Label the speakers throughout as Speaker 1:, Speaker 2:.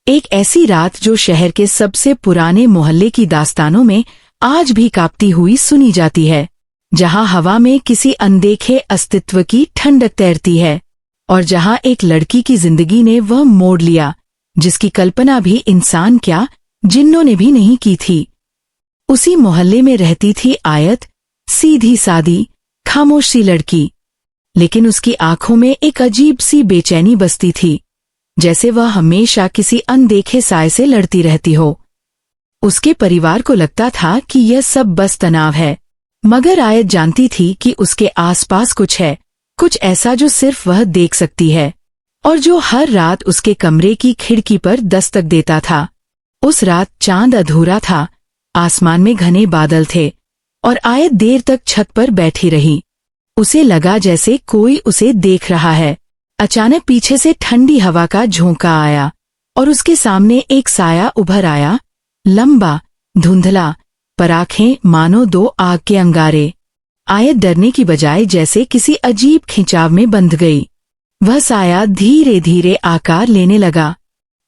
Speaker 1: एक ऐसी रात जो शहर के सबसे पुराने मोहल्ले की दास्तानों में आज भी कांपती हुई सुनी जाती है, जहां हवा में किसी अनदेखे अस्तित्व की ठंडक तैरती है और जहां एक लड़की की जिंदगी ने वह मोड़ लिया जिसकी कल्पना भी इंसान क्या, जिन्नों ने भी नहीं की थी। उसी मोहल्ले में रहती थी आयत, सीधी सादी खामोश सी लड़की, लेकिन उसकी आंखों में एक अजीब सी बेचैनी बसती थी, जैसे वह हमेशा किसी अनदेखे साए से लड़ती रहती हो। उसके परिवार को लगता था कि यह सब बस तनाव है, मगर आयत जानती थी कि उसके आसपास कुछ है, कुछ ऐसा जो सिर्फ वह देख सकती है और जो हर रात उसके कमरे की खिड़की पर दस्तक देता था। उस रात चांद अधूरा था, आसमान में घने बादल थे और आयत देर तक छत पर बैठी रही। उसे लगा जैसे कोई उसे देख रहा है। अचानक पीछे से ठंडी हवा का झोंका आया और उसके सामने एक साया उभर आया, लंबा, धुंधला, पर आंखें मानो दो आग के अंगारे। आयत डरने की बजाय जैसे किसी अजीब खिंचाव में बंध गई। वह साया धीरे धीरे आकार लेने लगा।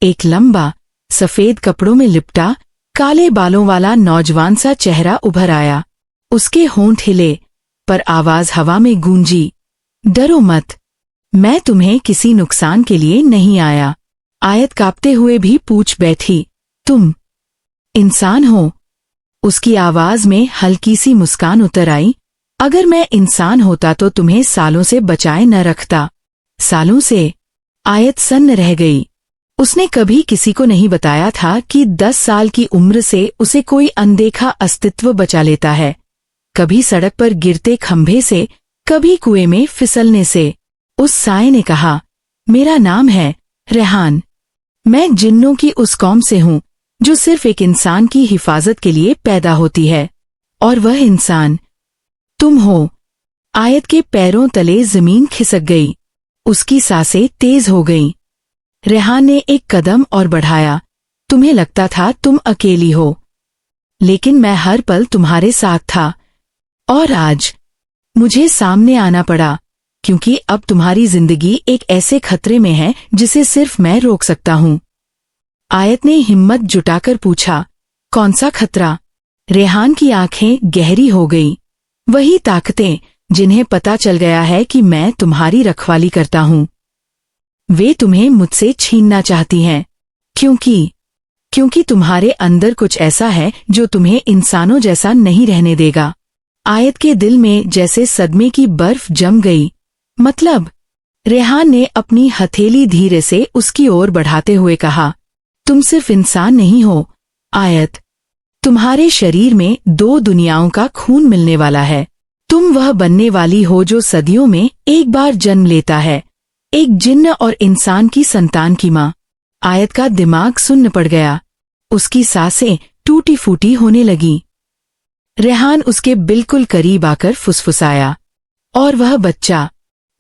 Speaker 1: एक लंबा, सफेद कपड़ों में लिपटा, काले बालों वाला नौजवान सा चेहरा उभर आया। उसके होंठ हिले, पर आवाज हवा में गूंजी, डरो मत, मैं तुम्हें किसी नुकसान के लिए नहीं आया। आयत कांपते हुए भी पूछ बैठी, तुम इंसान हो? उसकी आवाज में हल्की सी मुस्कान उतर आई। अगर मैं इंसान होता तो तुम्हें सालों से बचाए न रखता। सालों से? आयत सन्न रह गई। उसने कभी किसी को नहीं बताया था कि 10 साल की उम्र से उसे कोई अनदेखा अस्तित्व बचा लेता है, कभी सड़क पर गिरते खंभे से, कभी कुएं में फिसलने से। उस साए ने कहा, मेरा नाम है रेहान। मैं जिन्नों की उस कौम से हूं जो सिर्फ एक इंसान की हिफाजत के लिए पैदा होती है, और वह इंसान तुम हो। आयत के पैरों तले जमीन खिसक गई। उसकी सांसें तेज हो गईं। रेहान ने एक कदम और बढ़ाया। तुम्हें लगता था तुम अकेली हो, लेकिन मैं हर पल तुम्हारे साथ था। और आज मुझे सामने आना पड़ा, क्योंकि अब तुम्हारी जिंदगी एक ऐसे खतरे में है जिसे सिर्फ मैं रोक सकता हूं। आयत ने हिम्मत जुटाकर पूछा, कौन सा खतरा? रेहान की आंखें गहरी हो गईं। वही ताकतें जिन्हें पता चल गया है कि मैं तुम्हारी रखवाली करता हूं। वे तुम्हें मुझसे छीनना चाहती हैं, क्योंकि तुम्हारे अंदर कुछ ऐसा है जो तुम्हें इंसानों जैसा नहीं रहने देगा। आयत के दिल में जैसे सदमे की बर्फ जम गई। मतलब? रेहान ने अपनी हथेली धीरे से उसकी ओर बढ़ाते हुए कहा, तुम सिर्फ इंसान नहीं हो आयत, तुम्हारे शरीर में 2 दुनियाओं का खून मिलने वाला है। तुम वह बनने वाली हो जो सदियों में एक बार जन्म लेता है, एक जिन्न और इंसान की संतान की माँ। आयत का दिमाग सुन्न पड़ गया। उसकी सांसें टूटी फूटी होने लगी। रेहान उसके बिल्कुल करीब आकर फुसफुसाया, और वह बच्चा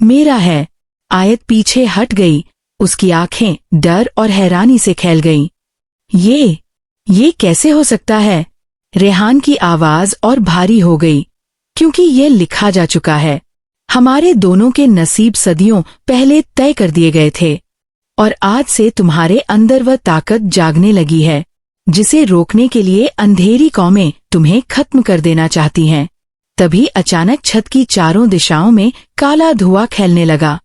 Speaker 1: मेरा है। आयत पीछे हट गई। उसकी आंखें डर और हैरानी से खेल गईं। ये कैसे हो सकता है? रेहान की आवाज और भारी हो गई, क्योंकि यह लिखा जा चुका है। हमारे दोनों के नसीब सदियों पहले तय कर दिए गए थे, और आज से तुम्हारे अंदर वह ताकत जागने लगी है जिसे रोकने के लिए अंधेरी कौमें तुम्हें खत्म कर देना चाहती हैं। तभी अचानक छत की चारों दिशाओं में काला धुआं फैलने लगा,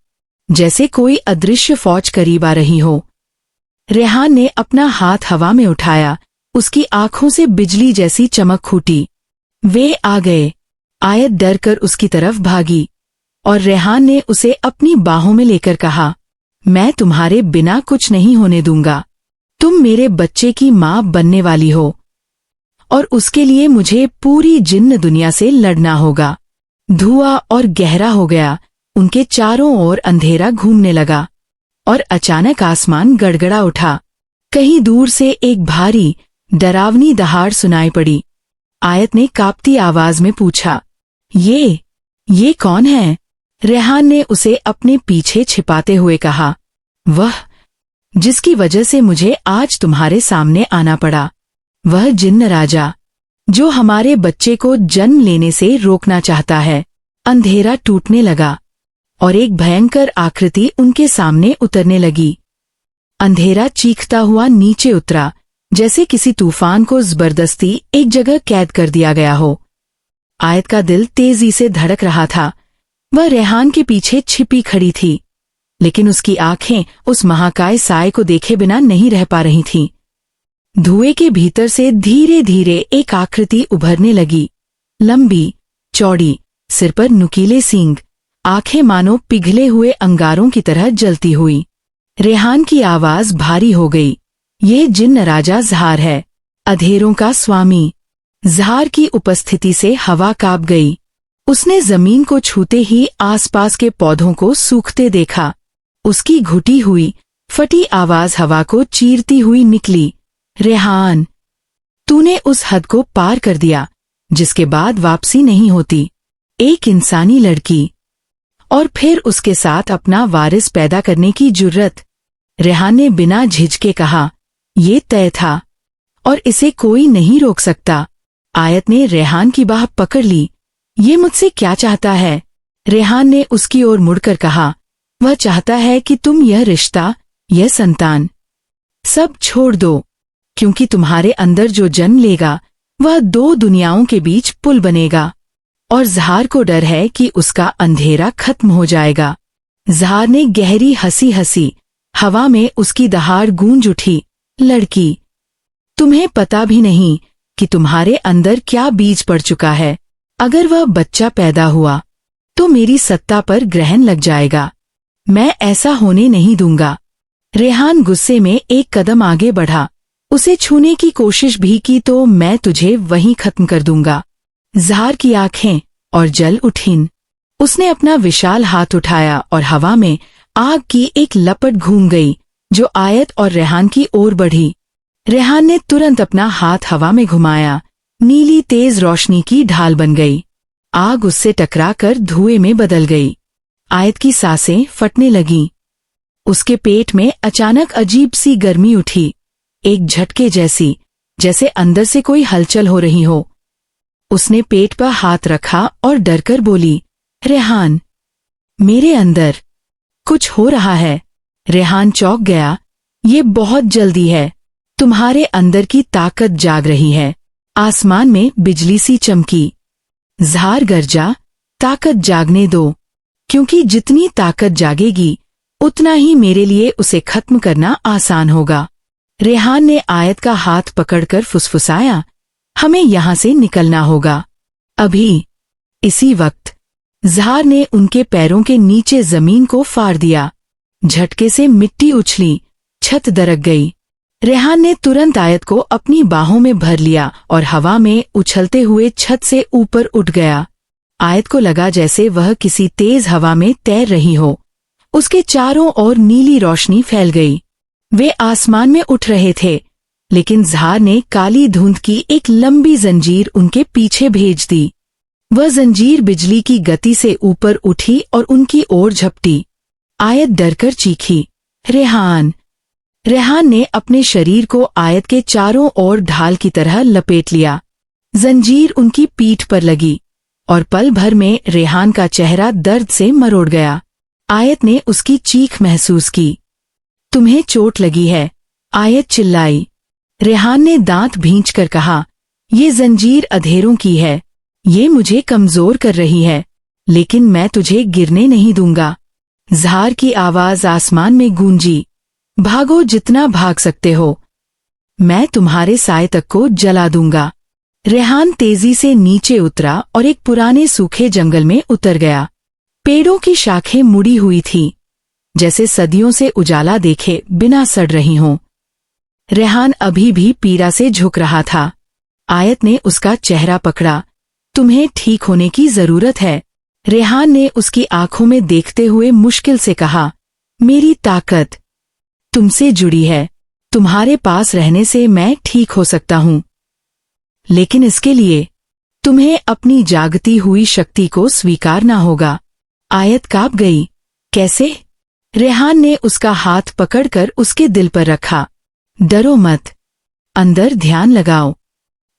Speaker 1: जैसे कोई अदृश्य फौज करीब आ रही हो। रेहान ने अपना हाथ हवा में उठाया। उसकी आंखों से बिजली जैसी चमक फूटी। वे आ गए। आयत डर कर उसकी तरफ भागी, और रेहान ने उसे अपनी बाहों में लेकर कहा, मैं तुम्हारे बिना कुछ नहीं होने दूंगा। तुम मेरे बच्चे की माँ बनने वाली हो, और उसके लिए मुझे पूरी जिन्न दुनिया से लड़ना होगा। धुआं और गहरा हो गया। उनके चारों ओर अंधेरा घूमने लगा, और अचानक आसमान गड़गड़ा उठा। कहीं दूर से एक भारी, डरावनी दहाड़ सुनाई पड़ी। आयत ने कांपती आवाज में पूछा, ये कौन है? रेहान ने उसे अपने पीछे छिपाते हुए कहा, वह जिसकी वजह से मुझे आज तुम्हारे सामने आना पड़ा, वह जिन्न राजा, जो हमारे बच्चे को जन्म लेने से रोकना चाहता है। अंधेरा टूटने लगा और एक भयंकर आकृति उनके सामने उतरने लगी। अंधेरा चीखता हुआ नीचे उतरा, जैसे किसी तूफान को जबरदस्ती एक जगह कैद कर दिया गया हो। आयत का दिल तेजी से धड़क रहा था। वह रेहान के पीछे छिपी खड़ी थी, लेकिन उसकी आंखें उस महाकाय साए को देखे बिना नहीं रह पा रही थीं। धुएं के भीतर से धीरे धीरे एक आकृति उभरने लगी, लंबी, चौड़ी, सिर पर नुकीले सींग, आंखें मानो पिघले हुए अंगारों की तरह जलती हुई। रेहान की आवाज भारी हो गई। यह जिन्न राजा ज़हार है, अधेरों का स्वामी। ज़हार की उपस्थिति से हवा कांप गई। उसने जमीन को छूते ही आसपास के पौधों को सूखते देखा। उसकी घुटी हुई, फटी आवाज हवा को चीरती हुई निकली, रेहान, तूने उस हद को पार कर दिया जिसके बाद वापसी नहीं होती। एक इंसानी लड़की, और फिर उसके साथ अपना वारिस पैदा करने की जुर्रत। रेहान ने बिना झिझके कहा, ये तय था और इसे कोई नहीं रोक सकता। आयत ने रेहान की बाह पकड़ ली। ये मुझसे क्या चाहता है? रेहान ने उसकी ओर मुड़कर कहा, वह चाहता है कि तुम यह रिश्ता, यह संतान, सब छोड़ दो, क्योंकि तुम्हारे अंदर जो जन्म लेगा वह दो दुनियाओं के बीच पुल बनेगा। और ज़हार को डर है कि उसका अंधेरा खत्म हो जाएगा। ज़हार ने गहरी हंसी हंसी। हवा में उसकी दहाड़ गूंज उठी, लड़की, तुम्हें पता भी नहीं कि तुम्हारे अंदर क्या बीज पड़ चुका है। अगर वह बच्चा पैदा हुआ तो मेरी सत्ता पर ग्रहण लग जाएगा। मैं ऐसा होने नहीं दूंगा। रेहान गुस्से में एक कदम आगे बढ़ा। उसे छूने की कोशिश भी की तो मैं तुझे वहीं खत्म कर दूंगा। ज़हार की आंखें और जल उठीं। उसने अपना विशाल हाथ उठाया और हवा में आग की एक लपट घूम गई जो आयत और रेहान की ओर बढ़ी। रेहान ने तुरंत अपना हाथ हवा में घुमाया। नीली तेज रोशनी की ढाल बन गई। आग उससे टकराकर धुएं में बदल गई। आयत की सांसें फटने लगीं। उसके पेट में अचानक अजीब सी गर्मी उठी, एक झटके जैसी, जैसे अंदर से कोई हलचल हो रही हो। उसने पेट पर हाथ रखा और डरकर बोली, रेहान, मेरे अंदर कुछ हो रहा है। रेहान चौंक गया। ये बहुत जल्दी है। तुम्हारे अंदर की ताकत जाग रही है। आसमान में बिजली सी चमकी। ज़हार गरजा, ताकत जागने दो, क्योंकि जितनी ताकत जागेगी उतना ही मेरे लिए उसे खत्म करना आसान होगा। रेहान ने आयत का हाथ पकड़कर फुसफुसाया, हमें यहां से निकलना होगा अभी। इसी वक्त ज़हार ने उनके पैरों के नीचे जमीन को फाड़ दिया। झटके से मिट्टी उछली, छत दरक गई। रेहान ने तुरंत आयत को अपनी बाहों में भर लिया और हवा में उछलते हुए छत से ऊपर उठ गया। आयत को लगा जैसे वह किसी तेज हवा में तैर रही हो। उसके चारों ओर नीली रोशनी फैल गई। वे आसमान में उठ रहे थे, लेकिन ज़हार ने काली धुंध की एक लंबी जंजीर उनके पीछे भेज दी। वह जंजीर बिजली की गति से ऊपर उठी और उनकी ओर झपटी। आयत डरकर चीखी, रेहान। रेहान ने अपने शरीर को आयत के चारों ओर ढाल की तरह लपेट लिया। जंजीर उनकी पीठ पर लगी और पल भर में रेहान का चेहरा दर्द से मरोड़ गया। आयत ने उसकी चीख महसूस की। तुम्हें चोट लगी है, आयत चिल्लाई। रेहान ने दांत भींचकर कहा, ये जंजीर अधेरों की है, ये मुझे कमजोर कर रही है, लेकिन मैं तुझे गिरने नहीं दूंगा। ज़हार की आवाज आसमान में गूंजी, भागो जितना भाग सकते हो, मैं तुम्हारे साए तक को जला दूंगा। रेहान तेजी से नीचे उतरा और एक पुराने सूखे जंगल में उतर गया। पेड़ों की शाखें मुड़ी हुई थीं, जैसे सदियों से उजाला देखे बिना सड़ रही हों। रेहान अभी भी पीड़ा से झुक रहा था। आयत ने उसका चेहरा पकड़ा। तुम्हें ठीक होने की जरूरत है। रेहान ने उसकी आंखों में देखते हुए मुश्किल से कहा, मेरी ताकत तुमसे जुड़ी है। तुम्हारे पास रहने से मैं ठीक हो सकता हूं, लेकिन इसके लिए तुम्हें अपनी जागती हुई शक्ति को स्वीकारना होगा। आयत कांप गई। कैसे? रेहान ने उसका हाथ पकड़कर उसके दिल पर रखा। डरो मत, अंदर ध्यान लगाओ।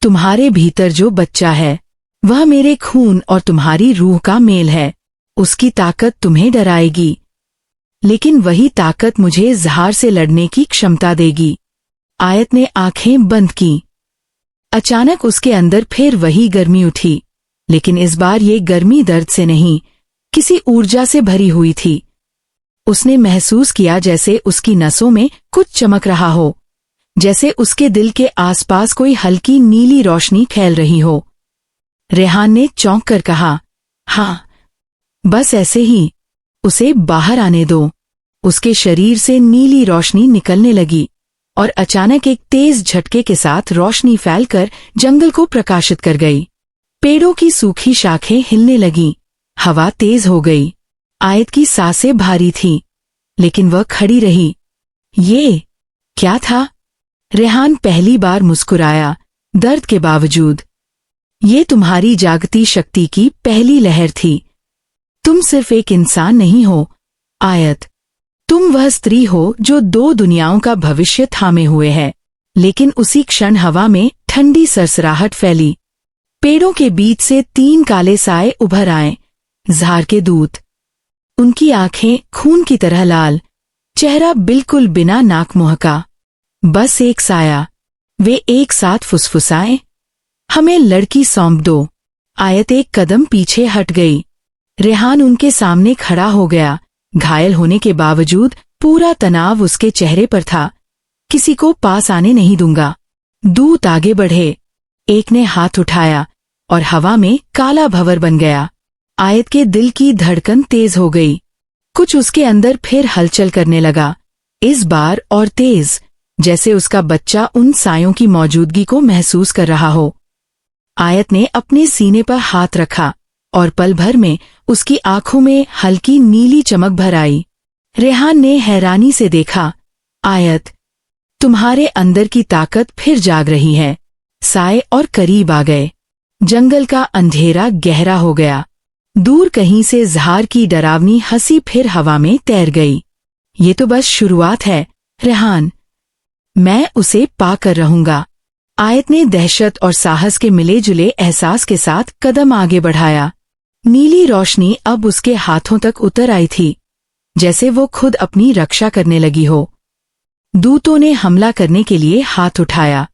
Speaker 1: तुम्हारे भीतर जो बच्चा है वह मेरे खून और तुम्हारी रूह का मेल है। उसकी ताकत तुम्हें डराएगी। लेकिन वही ताकत मुझे ज़हार से लड़ने की क्षमता देगी। आयत ने आंखें बंद की। अचानक उसके अंदर फिर वही गर्मी उठी, लेकिन इस बार ये गर्मी दर्द से नहीं, किसी ऊर्जा से भरी हुई थी। उसने महसूस किया जैसे उसकी नसों में कुछ चमक रहा हो, जैसे उसके दिल के आसपास कोई हल्की नीली रोशनी फैल रही हो। रेहान ने चौंक कर कहा, हाँ, बस ऐसे ही, उसे बाहर आने दो। उसके शरीर से नीली रोशनी निकलने लगी और अचानक एक तेज झटके के साथ रोशनी फैलकर जंगल को प्रकाशित कर गई। पेड़ों की सूखी शाखें हिलने लगीं, हवा तेज हो गई। आयत की सांसें भारी थीं, लेकिन वह खड़ी रही। ये क्या था? रेहान पहली बार मुस्कुराया, दर्द के बावजूद। ये तुम्हारी जागती शक्ति की पहली लहर थी। तुम सिर्फ एक इंसान नहीं हो, आयत। तुम वह स्त्री हो जो 2 दुनियाओं का भविष्य थामे हुए है। लेकिन उसी क्षण हवा में ठंडी सरसराहट फैली। पेड़ों के बीच से 3 काले साए उभर आए, ज़हार के दूत। उनकी आंखें खून की तरह लाल, चेहरा बिल्कुल बिना नाक मुंह का। बस एक साया। वे एक साथ फुसफुसाए, हमें लड़की सौंप दो। आयत एक कदम पीछे हट गई। रेहान उनके सामने खड़ा हो गया। घायल होने के बावजूद पूरा तनाव उसके चेहरे पर था। किसी को पास आने नहीं दूंगा। दूत आगे बढ़े। एक ने हाथ उठाया और हवा में काला भंवर बन गया। आयत के दिल की धड़कन तेज हो गई। कुछ उसके अंदर फिर हलचल करने लगा, इस बार और तेज, जैसे उसका बच्चा उन सायों की मौजूदगी को महसूस कर रहा हो। आयत ने अपने सीने पर हाथ रखा और पल भर में उसकी आंखों में हल्की नीली चमक भर आई। रेहान ने हैरानी से देखा, आयत, तुम्हारे अंदर की ताकत फिर जाग रही है। साए और करीब आ गए। जंगल का अंधेरा गहरा हो गया। दूर कहीं से ज़हार की डरावनी हंसी फिर हवा में तैर गई। ये तो बस शुरुआत है, रेहान। मैं उसे पाकर रहूंगा। आयत ने दहशत और साहस के मिले जुले एहसास के साथ कदम आगे बढ़ाया। नीली रोशनी अब उसके हाथों तक उतर आई थी, जैसे वो खुद अपनी रक्षा करने लगी हो। दूतों ने हमला करने के लिए हाथ उठाया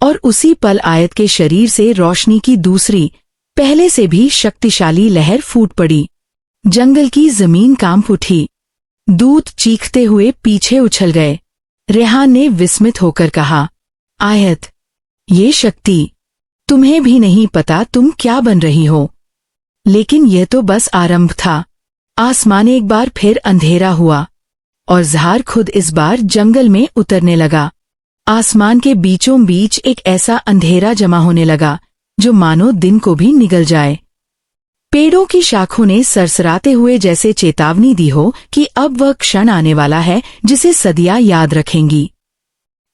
Speaker 1: और उसी पल आयत के शरीर से रोशनी की दूसरी, पहले से भी शक्तिशाली लहर फूट पड़ी। जंगल की जमीन कांप उठी। दूत चीखते हुए पीछे उछल गए। रेहान ने विस्मित होकर कहा, आयत, ये शक्ति, तुम्हें भी नहीं पता तुम क्या बन रही हो। लेकिन यह तो बस आरंभ था। आसमान एक बार फिर अंधेरा हुआ और ज़हार खुद इस बार जंगल में उतरने लगा। आसमान के बीचों बीच एक ऐसा अंधेरा जमा होने लगा जो मानो दिन को भी निगल जाए। पेड़ों की शाखों ने सरसराते हुए जैसे चेतावनी दी हो कि अब वह क्षण आने वाला है जिसे सदियां याद रखेंगी।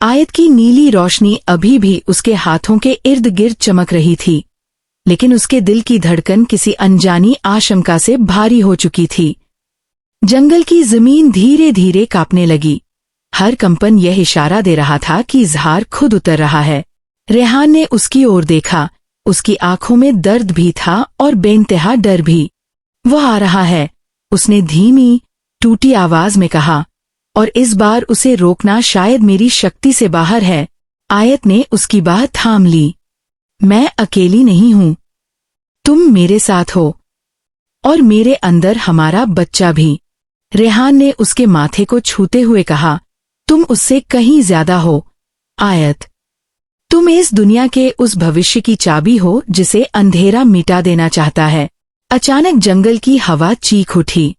Speaker 1: आयत की नीली रोशनी अभी भी उसके हाथों के इर्द गिर्द चमक रही थी, लेकिन उसके दिल की धड़कन किसी अनजानी आशंका से भारी हो चुकी थी। जंगल की जमीन धीरे धीरे कांपने लगी। हर कंपन यह इशारा दे रहा था कि ज़हार खुद उतर रहा है। रेहान ने उसकी ओर देखा। उसकी आंखों में दर्द भी था और बेइंतहा डर भी। वह आ रहा है, उसने धीमी, टूटी आवाज में कहा, और इस बार उसे रोकना शायद मेरी शक्ति से बाहर है। आयत ने उसकी बात थाम ली। मैं अकेली नहीं हूं, तुम मेरे साथ हो, और मेरे अंदर हमारा बच्चा भी। रेहान ने उसके माथे को छूते हुए कहा, तुम उससे कहीं ज्यादा हो, आयत। तुम इस दुनिया के उस भविष्य की चाबी हो जिसे अंधेरा मिटा देना चाहता है। अचानक जंगल की हवा चीख उठी।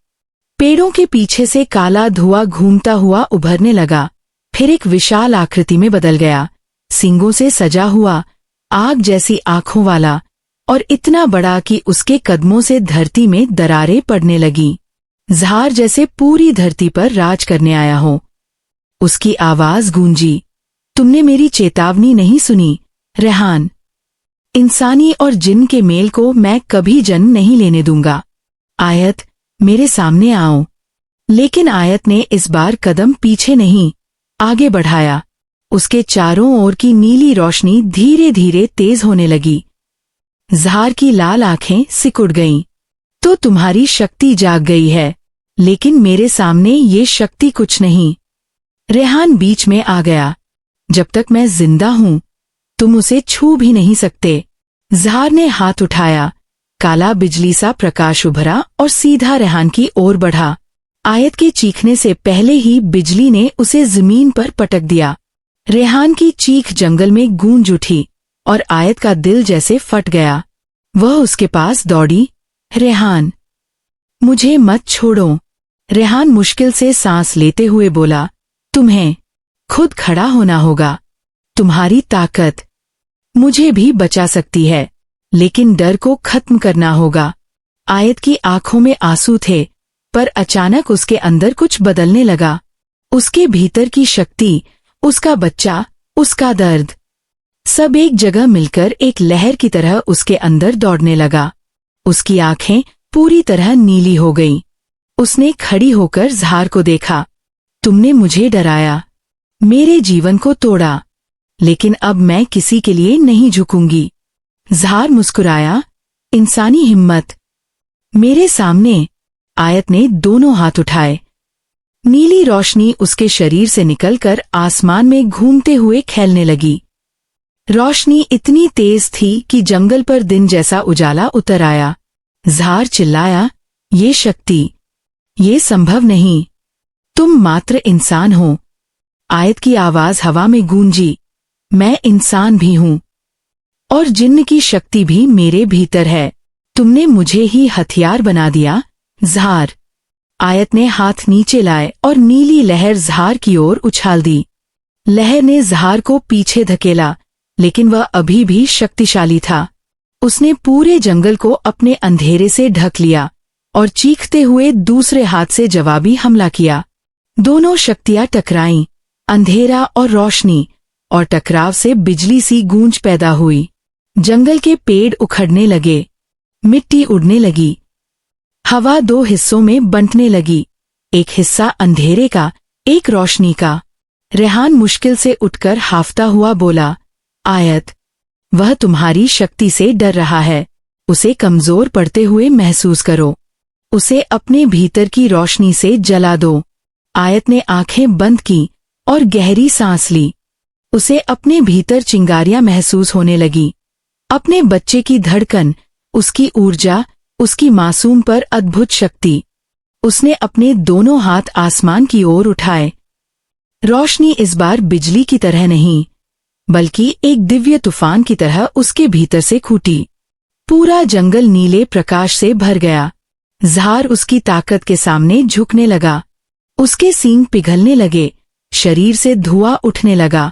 Speaker 1: पेड़ों के पीछे से काला धुआं घूमता हुआ उभरने लगा, फिर एक विशाल आकृति में बदल गया। सींगों से सजा हुआ, आग जैसी आंखों वाला, और इतना बड़ा कि उसके कदमों से धरती में दरारें पड़ने लगी। ज़हार जैसे पूरी धरती पर राज करने आया हो। उसकी आवाज गूंजी, तुमने मेरी चेतावनी नहीं सुनी, रेहान। इंसानी और जिन के मेल को मैं कभी जन्म नहीं लेने दूंगा। आयत, मेरे सामने आओ। लेकिन आयत ने इस बार कदम पीछे नहीं, आगे बढ़ाया। उसके चारों ओर की नीली रोशनी धीरे धीरे तेज होने लगी। ज़हार की लाल आंखें सिकुड़ गईं। तो तुम्हारी शक्ति जाग गई है, लेकिन मेरे सामने ये शक्ति कुछ नहीं। रेहान बीच में आ गया। जब तक मैं जिंदा हूं तुम उसे छू भी नहीं सकते। ज़हार ने हाथ उठाया। काला बिजली सा प्रकाश उभरा और सीधा रेहान की ओर बढ़ा। आयत के चीखने से पहले ही बिजली ने उसे जमीन पर पटक दिया। रेहान की चीख जंगल में गूंज उठी और आयत का दिल जैसे फट गया। वह उसके पास दौड़ी। रेहान, मुझे मत छोड़ो। रेहान मुश्किल से सांस लेते हुए बोला, तुम्हें खुद खड़ा होना होगा। तुम्हारी ताकत मुझे भी बचा सकती है, लेकिन डर को खत्म करना होगा। आयत की आंखों में आंसू थे, पर अचानक उसके अंदर कुछ बदलने लगा। उसके भीतर की शक्ति, उसका बच्चा, उसका दर्द, सब एक जगह मिलकर एक लहर की तरह उसके अंदर दौड़ने लगा। उसकी आंखें पूरी तरह नीली हो गईं। उसने खड़ी होकर ज़हार को देखा। तुमने मुझे डराया, मेरे जीवन को तोड़ा, लेकिन अब मैं किसी के लिए नहीं झुकूंगी। ज़हार मुस्कुराया। इंसानी हिम्मत मेरे सामने। आयत ने दोनों हाथ उठाए। नीली रोशनी उसके शरीर से निकलकर आसमान में घूमते हुए खेलने लगी। रोशनी इतनी तेज थी कि जंगल पर दिन जैसा उजाला उतर आया। ज़हार चिल्लाया, ये शक्ति, ये संभव नहीं। तुम मात्र इंसान हो। आयत की आवाज हवा में गूंजी। मैं इंसान भी हूं, और जिन्न की शक्ति भी मेरे भीतर है। तुमने मुझे ही हथियार बना दिया। ज़हार। आयत ने हाथ नीचे लाए और नीली लहर ज़हार की ओर उछाल दी। लहर ने ज़हार को पीछे धकेला, लेकिन वह अभी भी शक्तिशाली था। उसने पूरे जंगल को अपने अंधेरे से ढक लिया और चीखते हुए दूसरे हाथ से जवाबी हमला किया। दोनों शक्तियां टकराईं, अंधेरा और रोशनी, और टकराव से बिजली सी गूंज पैदा हुई। जंगल के पेड़ उखड़ने लगे, मिट्टी उड़ने लगी, हवा दो हिस्सों में बंटने लगी, एक हिस्सा अंधेरे का, एक रोशनी का। रेहान मुश्किल से उठकर हाफता हुआ बोला, आयत, वह तुम्हारी शक्ति से डर रहा है। उसे कमजोर पड़ते हुए महसूस करो। उसे अपने भीतर की रोशनी से जला दो। आयत ने आंखें बंद की और गहरी सांस ली। उसे अपने भीतर चिंगारियां महसूस होने लगी। अपने बच्चे की धड़कन, उसकी ऊर्जा, उसकी मासूम पर अद्भुत शक्ति। उसने अपने दोनों हाथ आसमान की ओर उठाए। रोशनी इस बार बिजली की तरह नहीं, बल्कि एक दिव्य तूफान की तरह उसके भीतर से फूटी। पूरा जंगल नीले प्रकाश से भर गया। ज़हार उसकी ताकत के सामने झुकने लगा। उसके सींग पिघलने लगे, शरीर से धुआं उठने लगा,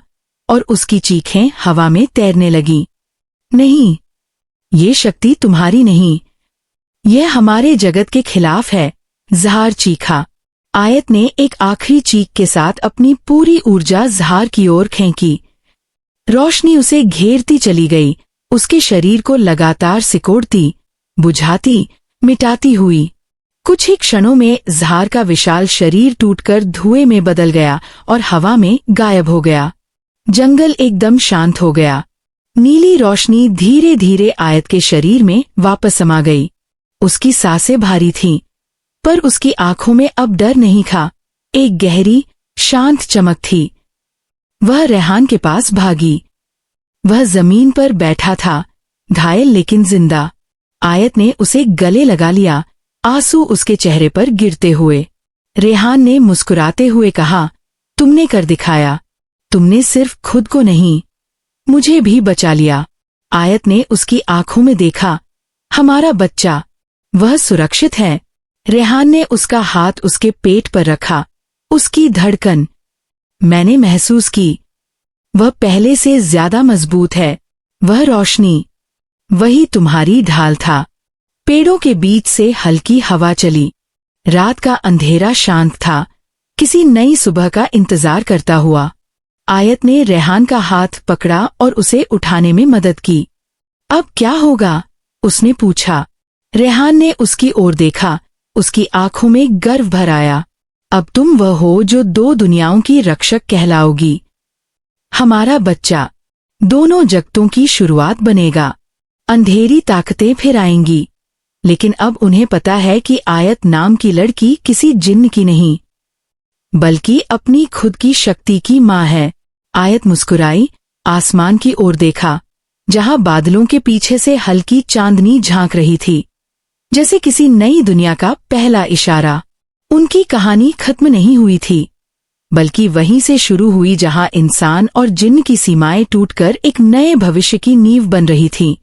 Speaker 1: और उसकी चीखें हवा में तैरने लगीं। नहीं, ये शक्ति तुम्हारी नहीं, यह हमारे जगत के खिलाफ है। ज़हार चीखा। आयत ने एक आखिरी चीख के साथ अपनी पूरी ऊर्जा ज़हार की ओर खींची। रोशनी उसे घेरती चली गई, उसके शरीर को लगातार सिकोड़ती, बुझाती, मिटाती हुई। कुछ ही क्षणों में ज़हार का विशाल शरीर टूटकर धुएं में बदल गया और हवा में गायब हो गया। जंगल एकदम शांत हो गया। नीली रोशनी धीरे धीरे आयत के शरीर में वापस समा गई। उसकी सांसें भारी थीं, पर उसकी आंखों में अब डर नहीं था, एक गहरी, शांत चमक थी। वह रेहान के पास भागी। वह जमीन पर बैठा था, घायल लेकिन जिंदा। आयत ने उसे गले लगा लिया, आंसू उसके चेहरे पर गिरते हुए। रेहान ने मुस्कुराते हुए कहा, तुमने कर दिखाया। तुमने सिर्फ खुद को नहीं, मुझे भी बचा लिया। आयत ने उसकी आंखों में देखा। हमारा बच्चा, वह सुरक्षित है। रेहान ने उसका हाथ उसके पेट पर रखा। उसकी धड़कन मैंने महसूस की। वह पहले से ज्यादा मजबूत है। वह रोशनी, वही तुम्हारी ढाल था। पेड़ों के बीच से हल्की हवा चली। रात का अंधेरा शांत था, किसी नई सुबह का इंतजार करता हुआ। आयत ने रेहान का हाथ पकड़ा और उसे उठाने में मदद की। अब क्या होगा? उसने पूछा। रेहान ने उसकी ओर देखा, उसकी आंखों में गर्व भर आया। अब तुम वह हो जो दो दुनियाओं की रक्षक कहलाओगी। हमारा बच्चा दोनों जगतों की शुरुआत बनेगा। अंधेरी ताकतें फिर आएंगी, लेकिन अब उन्हें पता है कि आयत नाम की लड़की किसी जिन्न की नहीं, बल्कि अपनी खुद की शक्ति की माँ है। आयत मुस्कुराई, आसमान की ओर देखा, जहां बादलों के पीछे से हल्की चांदनी झांक रही थी, जैसे किसी नई दुनिया का पहला इशारा। उनकी कहानी खत्म नहीं हुई थी, बल्कि वहीं से शुरू हुई जहां इंसान और जिन्न की सीमाएं टूटकर एक नए भविष्य की नींव बन रही थी।